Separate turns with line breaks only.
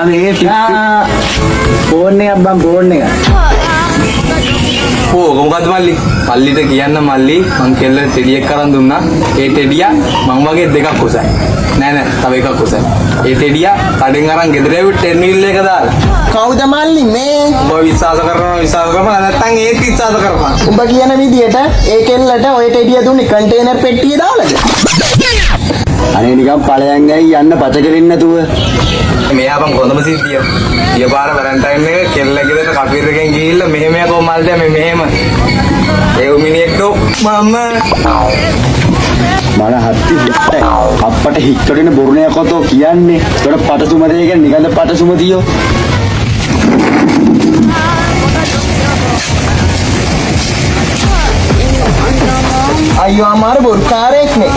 මේ ෆෝන් එකක් බං ෆෝන් එක.
මොකද්ද මල්ලි? පල්ලිට කියන්න මල්ලි මං කෙල්ල ටෙඩියක් කරන් දුන්නා. ඒ ටෙඩිය මං වගේ දෙකක් කුසයි. නෑ තව එකක් කුසයි. ඒ ටෙඩිය කඩෙන් අරන් ගෙදර ඇවිත් ටෙර්මිනල් එක දාලා.
කවුද මල්ලි මේ?
ඔබ විශ්වාස කරනවා නැත්නම් ඒත් විශ්වාස කරපන්.
උඹ කියන විදියට ඒ කෙල්ලට ඔය ටෙඩිය දුන්නේ කන්ටේනර් පෙට්ටිය දාලාද?
අනේ නිකන් ඵලයන් ඇයි යන්න පච කෙලින්න නැතුව.
මෙයා බං කොඳම සිද්ධිය. ඊපාර වැලන්ටයින් එක කෙල්ල ගෙදරට කපිර එකෙන් ගිහිල්ලා මෙහෙම යකෝ මල්ද මෙහෙම. ඒ මිනිහෙක් තෝ මම
මල හත්ති දෙට්ටයි අප්පට හික්කඩෙන බොරුණයක් ඔතෝ කියන්නේ. ඒකට පටසුම දෙය කියන්නේ නිකන්ද පටසුම තියෝ.
අයියෝ අමාරු බොරුකාරයෙක් නේ.